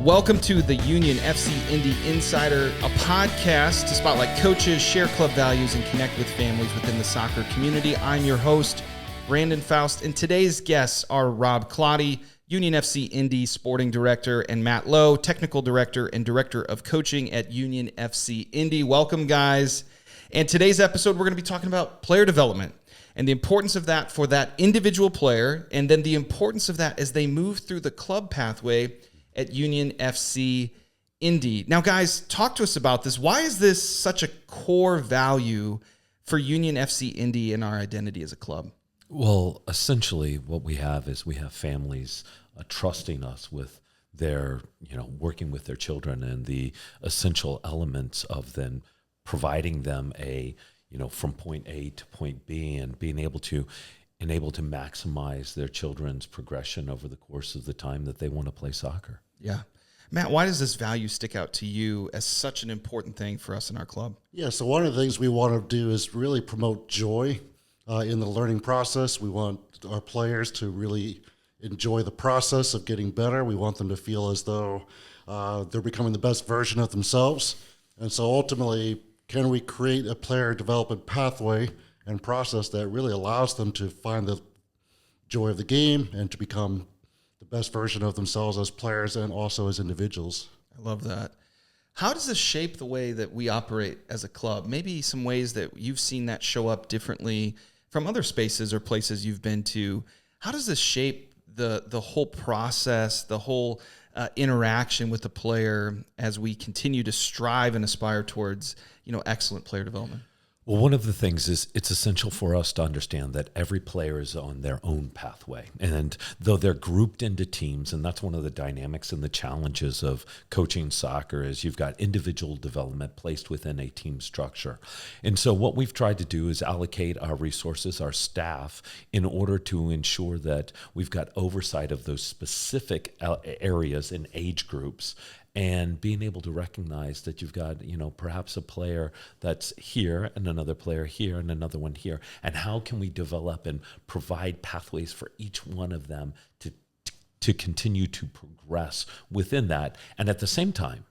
Welcome to the Union FC Indy Insider, a podcast to spotlight coaches, share club values, and connect with families within the soccer community. I'm your host, Brandon Faust, and today's guests are Rob Klatte, Union FC Indy Sporting Director, and Matt Lowe, Technical Director and Director of Coaching at Union FC Indy. Welcome, guys. And today's episode, we're going to be talking about player development and the importance of that for that individual player, and then the importance of that as they move through the club pathway at Union FC Indy. Now, guys, talk to us about this. Why is this such a core value for Union FC Indy and our identity as a club? Well, essentially what we have is we have families trusting us with their, working with their children and the essential elements of then providing them from point A to point B and being able to maximize their children's progression over the course of the time that they want to play soccer. Yeah. Matt, why does this value stick out to you as such an important thing for us in our club? Yeah, so one of the things we want to do is really promote joy in the learning process. We want our players to really enjoy the process of getting better. We want them to feel as though they're becoming the best version of themselves. And so ultimately, can we create a player development pathway and process that really allows them to find the joy of the game and to become the best version of themselves as players and also as individuals? I love that. How does this shape the way that we operate as a club? Maybe some ways that you've seen that show up differently from other spaces or places you've been to. How does this shape the whole process, the whole interaction with the player as we continue to strive and aspire towards, excellent player development? Well, one of the things is it's essential for us to understand that every player is on their own pathway. And though they're grouped into teams, and that's one of the dynamics and the challenges of coaching soccer is you've got individual development placed within a team structure. And so what we've tried to do is allocate our resources, our staff, in order to ensure that we've got oversight of those specific areas and age groups, and being able to recognize that you've got, perhaps a player that's here and another player here and another one here. And how can we develop and provide pathways for each one of them to continue to progress within that, and at the same time,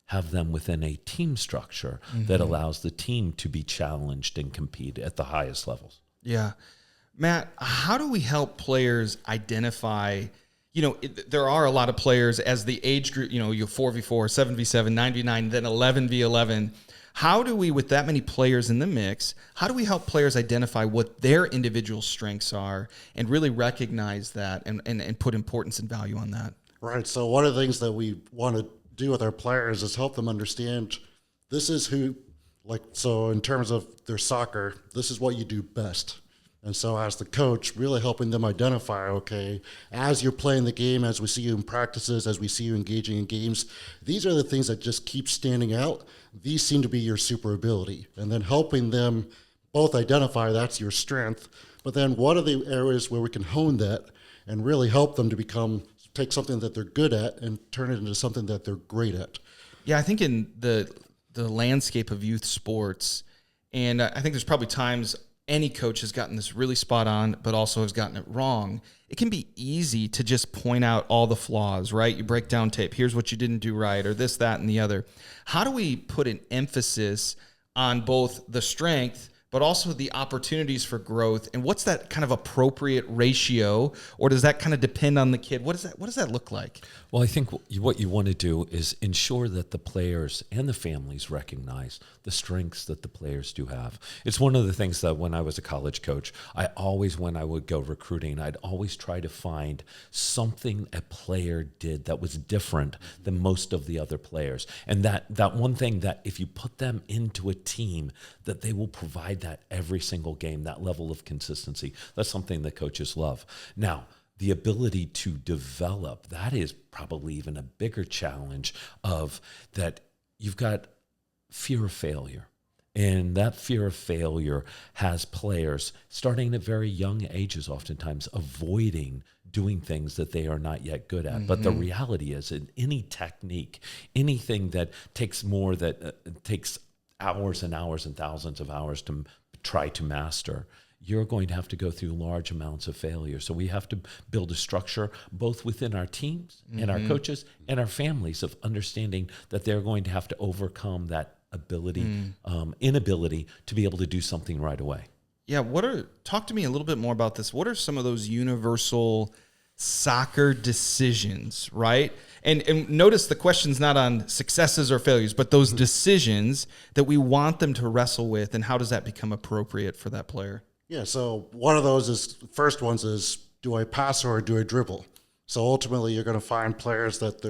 have them within a team structure that allows the team to be challenged and compete at the highest levels. Yeah. Matt, how do we help players identify, there are a lot of players as the age group, you're 4v4, 7v7, 9v9, then 11v11. How do we, with that many players in the mix, how do we help players identify what their individual strengths are and really recognize that and put importance and value on that? Right. So one of the things that we want to do with our players is help them understand this is who, so in terms of their soccer, this is what you do best. And so as the coach, really helping them identify, okay, as you're playing the game, as we see you in practices, as we see you engaging in games, these are the things that just keep standing out. These seem to be your super ability. And then helping them both identify that's your strength, but then what are the areas where we can hone that and really help them to take something that they're good at and turn it into something that they're great at. Yeah, I think in the landscape of youth sports, and I think there's probably times any coach has gotten this really spot on, but also has gotten it wrong. It can be easy to just point out all the flaws, right? You break down tape. Here's what you didn't do right, or this, that, and the other. How do we put an emphasis on both the strength, but also the opportunities for growth? And what's that kind of appropriate ratio, or does that kind of depend on the kid? What does that look like? Well, I think what you want to do is ensure that the players and the families recognize the strengths that the players do have. It's one of the things that when I was a college coach, when I would go recruiting, I'd always try to find something a player did that was different than most of the other players. And that one thing that if you put them into a team, that they will provide that every single game, that level of consistency. That's something that coaches love. Now, the ability to develop, that is probably even a bigger challenge of that you've got fear of failure. And that fear of failure has players starting at very young ages, oftentimes avoiding doing things that they are not yet good at. But the reality is in any technique, anything that takes takes hours and hours and thousands of hours to try to master, you're going to have to go through large amounts of failure. So we have to build a structure both within our teams and our coaches and our families of understanding that they're going to have to overcome that inability to be able to do something right away. Yeah, talk to me a little bit more about this. What are some of those universal soccer decisions, right? And notice the question's not on successes or failures, but those decisions that we want them to wrestle with, and how does that become appropriate for that player? Yeah, so one of those first ones is, do I pass or do I dribble? So ultimately, you're going to find players that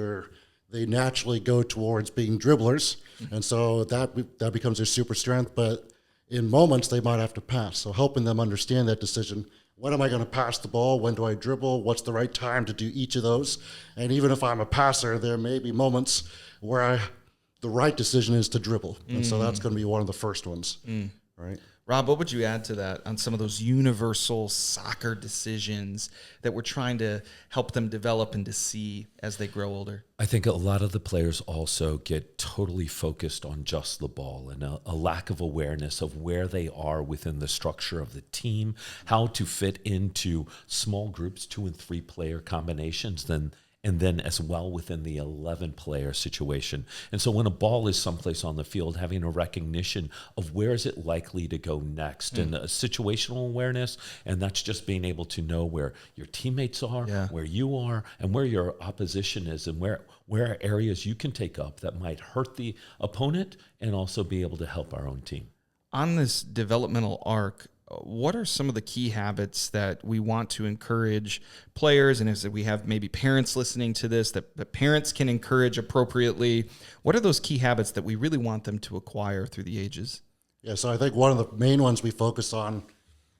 they naturally go towards being dribblers, and so that becomes their super strength. But in moments, they might have to pass. So helping them understand that decision. When am I going to pass the ball? When do I dribble? What's the right time to do each of those? And even if I'm a passer, there may be moments where the right decision is to dribble. And so that's going to be one of the first ones, right? Rob, what would you add to that on some of those universal soccer decisions that we're trying to help them develop and to see as they grow older? I think a lot of the players also get totally focused on just the ball and a lack of awareness of where they are within the structure of the team, how to fit into small groups, 2 and 3 player combinations, and then as well within the 11-player situation. And so when a ball is someplace on the field, having a recognition of where is it likely to go next, and a situational awareness, and that's just being able to know where your teammates are, where you are, and where your opposition is, and where are areas you can take up that might hurt the opponent and also be able to help our own team. On this developmental arc, what are some of the key habits that we want to encourage players? And as we have maybe parents listening to this, that parents can encourage appropriately. What are those key habits that we really want them to acquire through the ages? Yeah, so I think one of the main ones we focus on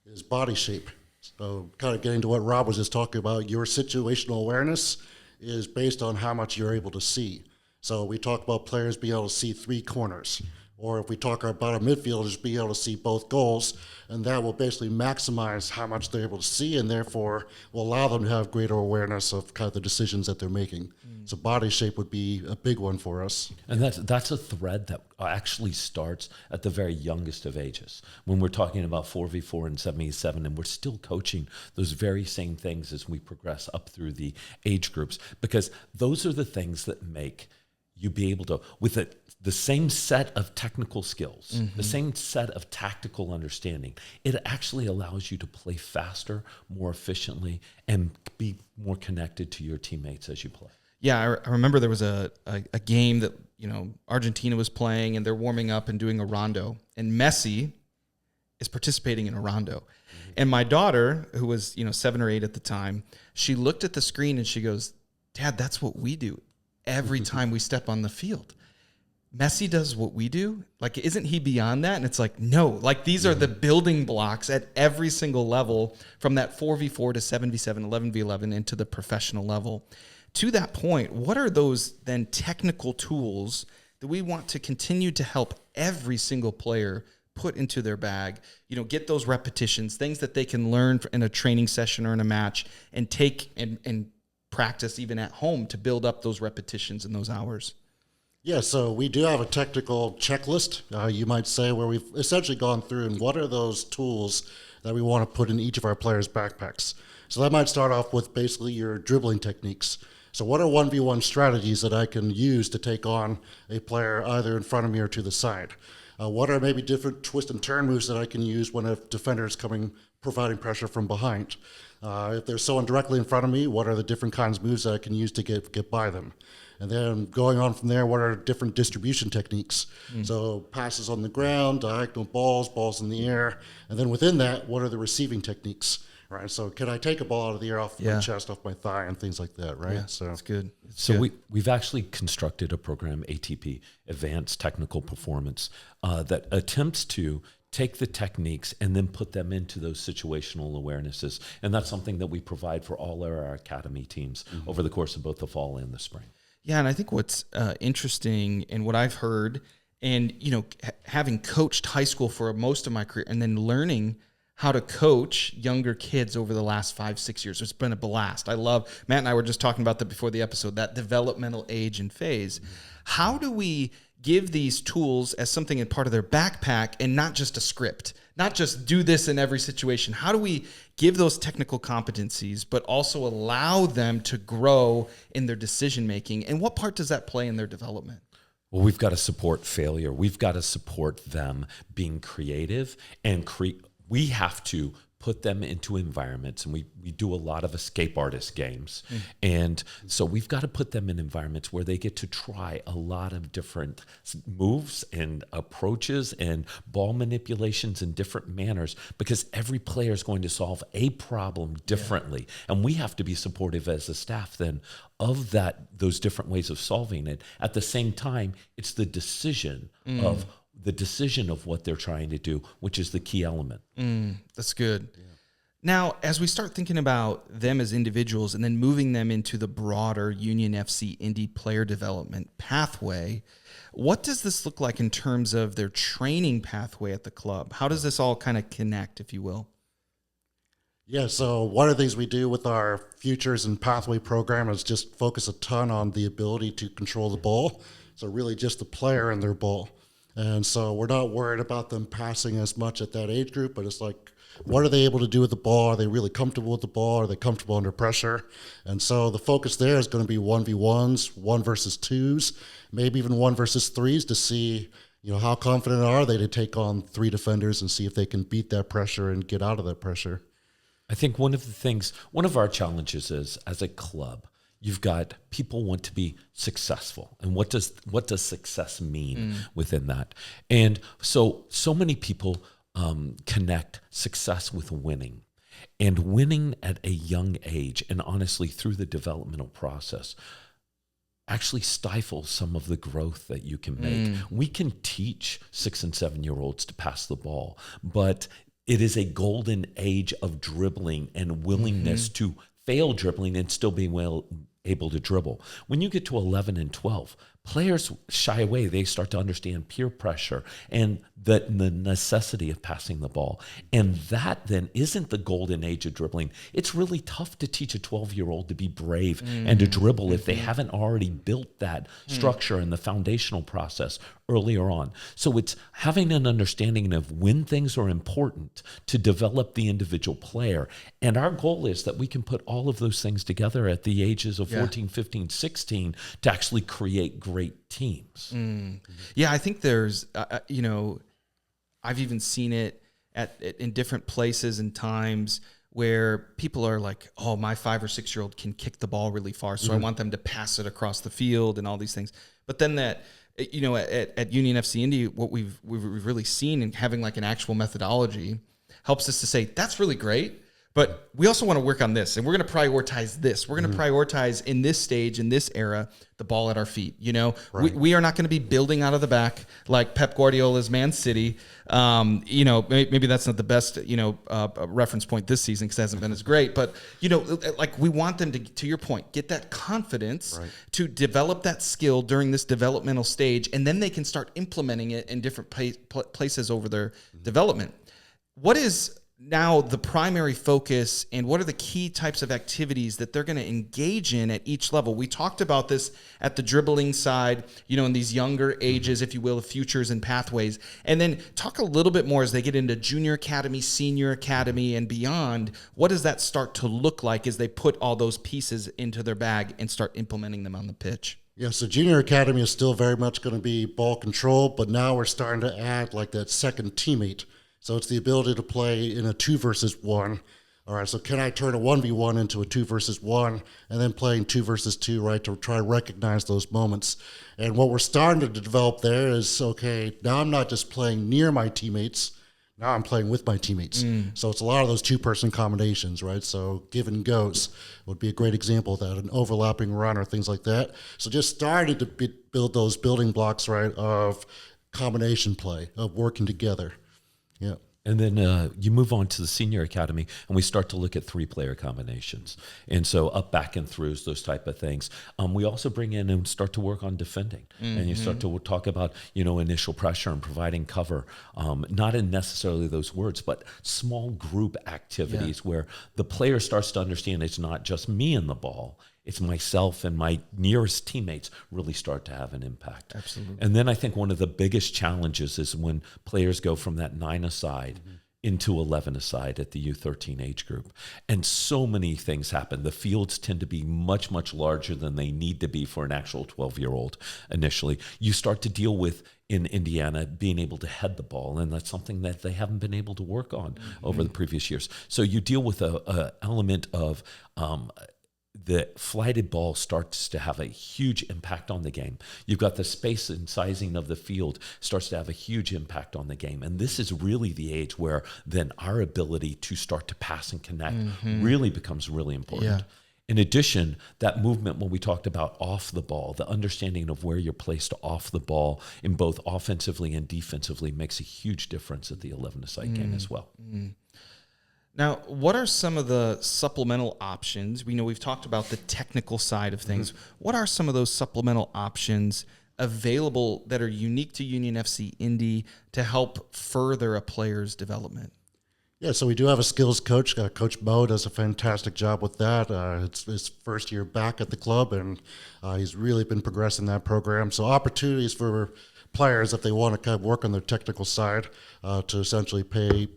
is body shape. So kind of getting to what Rob was just talking about, your situational awareness is based on how much you're able to see. So we talk about players being able to see 3 corners. Or if we talk about a midfielder, being able to see both goals, and that will basically maximize how much they're able to see, and therefore will allow them to have greater awareness of kind of the decisions that they're making. So body shape would be a big one for us. And that's a thread that actually starts at the very youngest of ages. When we're talking about 4v4 and 7v7, and we're still coaching those very same things as we progress up through the age groups, because those are the things that make you be able to, with the same set of technical skills, the same set of tactical understanding, it actually allows you to play faster, more efficiently, and be more connected to your teammates as you play. Yeah, I remember there was a game that, Argentina was playing, and they're warming up and doing a rondo, and Messi is participating in a rondo. And my daughter, who was, 7 or 8 at the time, she looked at the screen and she goes, "Dad, that's what we do every time we step on the field. Messi does what we do. Like, isn't he beyond that?" And it's like, no, like these are the building blocks at every single level, from that 4v4 to 7v7, 11v11 into the professional level. To that point, what are those then technical tools that we want to continue to help every single player put into their bag, get those repetitions, things that they can learn in a training session or in a match, and take and practice even at home to build up those repetitions in those hours? Yeah, so we do have a technical checklist, you might say, where we've essentially gone through and what are those tools that we want to put in each of our players' backpacks. So that might start off with basically your dribbling techniques. So what are 1v1 strategies that I can use to take on a player either in front of me or to the side? What are maybe different twist and turn moves that I can use when a defender is providing pressure from behind? If there's someone directly in front of me, what are the different kinds of moves that I can use to get by them? And then going on from there, what are different distribution techniques? So passes on the ground, diagonal balls in the air. And then within that, what are the receiving techniques? Right. So can I take a ball out of the air off my chest, off my thigh, and things like that, right? Yeah, so that's good. We've actually constructed a program, ATP, Advanced Technical Performance, that attempts to take the techniques and then put them into those situational awarenesses. And that's something that we provide for all our academy teams over the course of both the fall and the spring. Yeah, and I think what's interesting and what I've heard, and having coached high school for most of my career, and then learning how to coach younger kids over the last 5-6 years, it's been a blast. I love, Matt and I were just talking about that before the episode, that developmental age and phase. How do we give these tools as something in part of their backpack and not just a script, not just do this in every situation? How do we give those technical competencies, but also allow them to grow in their decision making? And what part does that play in their development? Well, we've got to support failure. We've got to support them being creative, and we have to put them into environments, and we do a lot of escape artist games. And so we've got to put them in environments where they get to try a lot of different moves and approaches and ball manipulations in different manners, because every player is going to solve a problem differently. And we have to be supportive as a staff then of those different ways of solving it. At the same time, it's the decision of what they're trying to do, which is the key element. That's good. Yeah. Now, as we start thinking about them as individuals and then moving them into the broader Union FC Indy player development pathway, what does this look like in terms of their training pathway at the club? How does this all kind of connect, if you will? Yeah, so one of the things we do with our Futures and Pathway program is just focus a ton on the ability to control the ball. So really just the player and their ball. And so we're not worried about them passing as much at that age group, but it's like, what are they able to do with the ball? Are they really comfortable with the ball? Are they comfortable under pressure? And so the focus there is going to be 1v1s, 1 versus 2s, maybe even 1 versus 3s to see, how confident are they to take on 3 defenders and see if they can beat that pressure and get out of that pressure. I think one of our challenges is, as a club, you've got people want to be successful. And what does success mean within that? And so many people connect success with winning. And winning at a young age, and honestly through the developmental process, actually stifles some of the growth that you can make. We can teach 6 and 7-year-olds to pass the ball, but it is a golden age of dribbling and willingness to fail dribbling and still being able to dribble. When you get to 11 and 12, players shy away. They start to understand peer pressure and the necessity of passing the ball. And that then isn't the golden age of dribbling. It's really tough to teach a 12-year-old to be brave and to dribble if they haven't already built that structure and the foundational process earlier on. So it's having an understanding of when things are important to develop the individual player. And our goal is that we can put all of those things together at the ages of 14, 15, 16 to actually create great teams. Yeah, I think there's, I've even seen it in different places and times where people are like, oh, my 5 or 6-year-old can kick the ball really far, so I want them to pass it across the field and all these things. But then at Union FC Indy, what we've really seen in having like an actual methodology helps us to say, that's really great, but we also want to work on this, and we're going to prioritize this. We're going to prioritize in this stage, in this era, the ball at our feet. Right. We are not going to be building out of the back like Pep Guardiola's Man City. Maybe that's not the best, reference point this season because it hasn't been as great. But, like we want them to your point, get that confidence to develop that skill during this developmental stage, and then they can start implementing it in different places over their development. What is now the primary focus, and what are the key types of activities that they're going to engage in at each level? We talked about this at the dribbling side, in these younger ages, if you will, of futures and pathways. And then talk a little bit more as they get into junior academy, senior academy, and beyond. What does that start to look like as they put all those pieces into their bag and start implementing them on the pitch? Yeah, so junior academy is still very much going to be ball control, but now we're starting to add like that second teammate. So it's the ability to play in a 2 versus 1. All right, so can I turn a 1v1 into a 2 versus 1 and then playing 2 versus 2, right, to try to recognize those moments. And what we're starting to develop there is, okay, now I'm not just playing near my teammates, now I'm playing with my teammates. So it's a lot of those 2-person combinations, right? So give and goes would be a great example of that, an overlapping run or things like that. So just starting to build those building blocks, right, of combination play, of working together. Yeah. And then you move on to the senior academy, and we start to look at 3-player combinations. And so up, back, and throughs, those type of things. We also bring in and start to work on defending. And you start to talk about, initial pressure and providing cover, not in necessarily those words, but small group activities where the player starts to understand it's not just me and the ball. It's myself and my nearest teammates really start to have an impact. Absolutely. And then I think one of the biggest challenges is when players go from that 9-a-side into 11-a-side at the U13 age group. And so many things happen. The fields tend to be much, much larger than they need to be for an actual 12-year-old initially. You start to deal with, in Indiana, being able to head the ball, and that's something that they haven't been able to work on over the previous years. So you deal with a element of the flighted ball starts to have a huge impact on the game. You've got the space and sizing of the field starts to have a huge impact on the game. And this is really the age where then our ability to start to pass and connect really becomes really important. Yeah. In addition, that movement when we talked about off the ball, the understanding of where you're placed off the ball in both offensively and defensively makes a huge difference at the 11-a-side game as well. Now, what are some of the supplemental options? We know we've talked about the technical side of things. What are some of those supplemental options available that are unique to Union FC Indy to help further a player's development? Yeah, so we do have a skills coach. Coach Mo does a fantastic job with that. It's his first year back at the club, and he's really been progressing that program. So opportunities for players, if they want to kind of work on their technical side, to essentially pay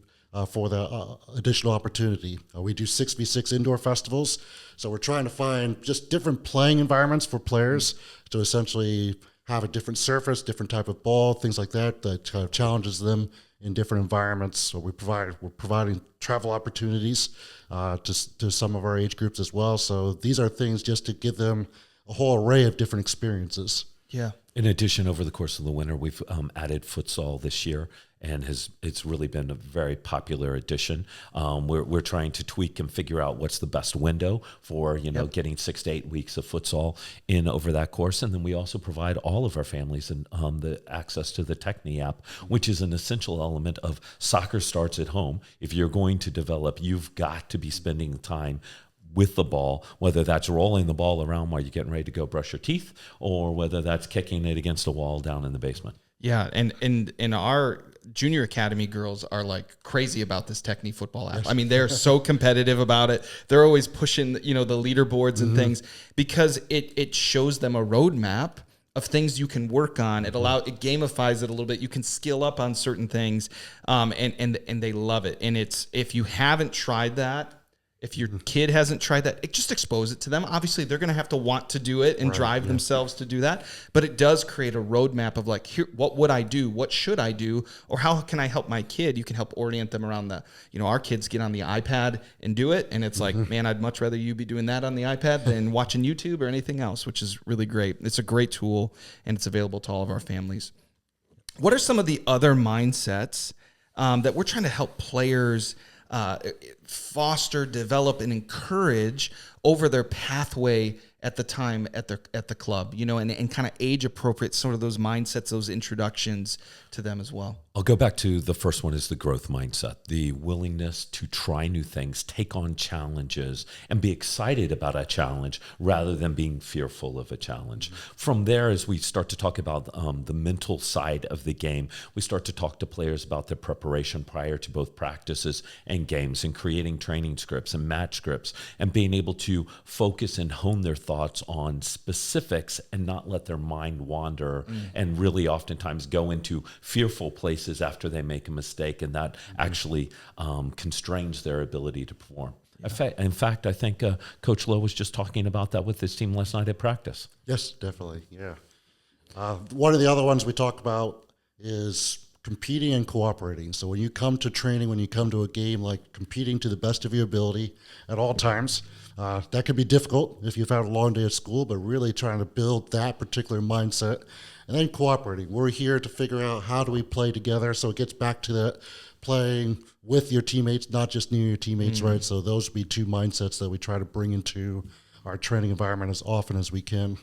for the additional opportunity. We do 6v6 indoor festivals, so we're trying to find just different playing environments for players to essentially have a different surface, different type of ball, things like that kind of challenges them in different environments. So we're providing travel opportunities to some of our age groups as well. So these are things just to give them a whole array of different experiences. Yeah. In addition, over the course of the winter, we've added futsal this year, and it's really been a very popular addition. We're trying to tweak and figure out what's the best window for getting 6 to 8 weeks of futsal in over that course, and then we also provide all of our families and the access to the Techni app, which is an essential element of soccer starts at home. If you're going to develop, you've got to be spending time with the ball, whether that's rolling the ball around while you're getting ready to go brush your teeth, or whether that's kicking it against a wall down in the basement. Yeah, and our junior academy girls are like crazy about this Techni football app. I mean, they're so competitive about it. They're always pushing, the leaderboards and things because it shows them a roadmap of things you can work on. It gamifies it a little bit. You can skill up on certain things, and they love it. And it's, if you haven't tried that, if your kid hasn't tried that, just expose it to them. Obviously, they're going to have to want to do it and drive themselves to do that. But it does create a roadmap of like, here, what would I do? What should I do? Or how can I help my kid? You can help orient them around our kids get on the iPad and do it. And it's like, man, I'd much rather you be doing that on the iPad than watching YouTube or anything else, which is really great. It's a great tool, and it's available to all of our families. What are some of the other mindsets that we're trying to help players foster, develop, and encourage over their pathway at the time at the club, and kind of age appropriate sort of those mindsets, those introductions to them as well? I'll go back to the first one, is the growth mindset, the willingness to try new things, take on challenges, and be excited about a challenge rather than being fearful of a challenge. From there, as we start to talk about the mental side of the game, we start to talk to players about their preparation prior to both practices and games, and creating training scripts and match scripts, and being able to focus and hone their thoughts on specifics and not let their mind wander and really oftentimes go into fearful places after they make a mistake, and that actually constrains their ability to perform. In fact, I think Coach Lowe was just talking about that with his team last night at practice. Yes, definitely, yeah. One of the other ones we talk about is competing and cooperating. So when you come to training, when you come to a game, like competing to the best of your ability at all times, that can be difficult if you've had a long day at school, but really trying to build that particular mindset. And then cooperating. We're here to figure out how do we play together. So it gets back to that playing with your teammates, not just near your teammates, right? So those would be two mindsets that we try to bring into our training environment as often as we can.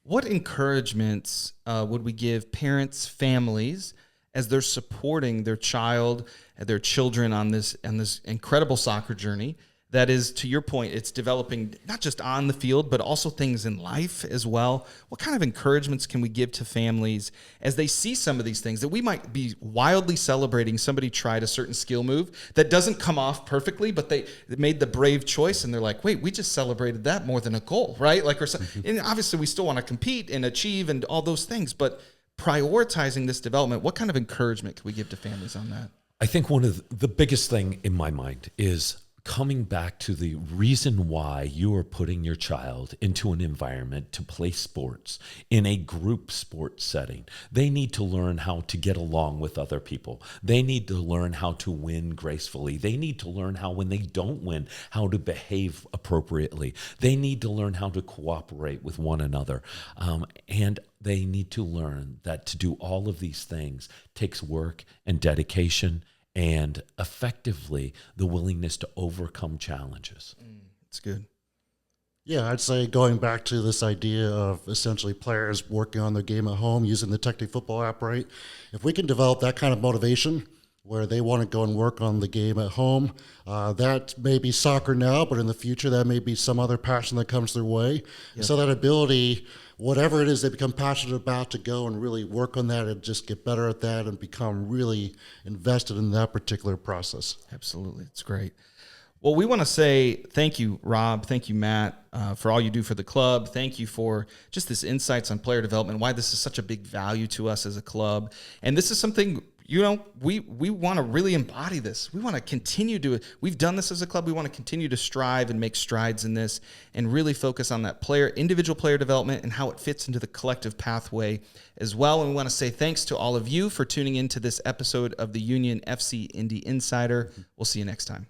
What encouragements would we give parents, families, as they're supporting their child, their children on this incredible soccer journey that is, to your point, it's developing not just on the field, but also things in life as well. What kind of encouragements can we give to families as they see some of these things that we might be wildly celebrating? Somebody tried a certain skill move that doesn't come off perfectly, but they made the brave choice, and they're like, wait, we just celebrated that more than a goal, right? Like, and obviously we still want to compete and achieve and all those things, but prioritizing this development, what kind of encouragement can we give to families on that? I think one of the biggest thing in my mind is coming back to the reason why you are putting your child into an environment to play sports in a group sport setting. They need to learn how to get along with other people. They need to learn how to win gracefully. They need to learn how, when they don't win, how to behave appropriately. They need to learn how to cooperate with one another. And they need to learn that to do all of these things takes work and dedication and effectively the willingness to overcome challenges. It's good. Yeah, I'd say going back to this idea of essentially players working on their game at home, using the Technic Football app, right? If we can develop that kind of motivation where they want to go and work on the game at home, that may be soccer now, but in the future, that may be some other passion that comes their way. Yep. So that ability, whatever it is they become passionate about, to go and really work on that and just get better at that and become really invested in that particular process. Absolutely. It's great. Well, we want to say thank you, Rob. Thank you, Matt, for all you do for the club. Thank you for just this insights on player development, why this is such a big value to us as a club. And this is something, you know, we want to really embody this. We want to continue to, we've done this as a club. We want to continue to strive and make strides in this and really focus on that individual player development and how it fits into the collective pathway as well. And we want to say thanks to all of you for tuning into this episode of the Union FC Indy Insider. We'll see you next time.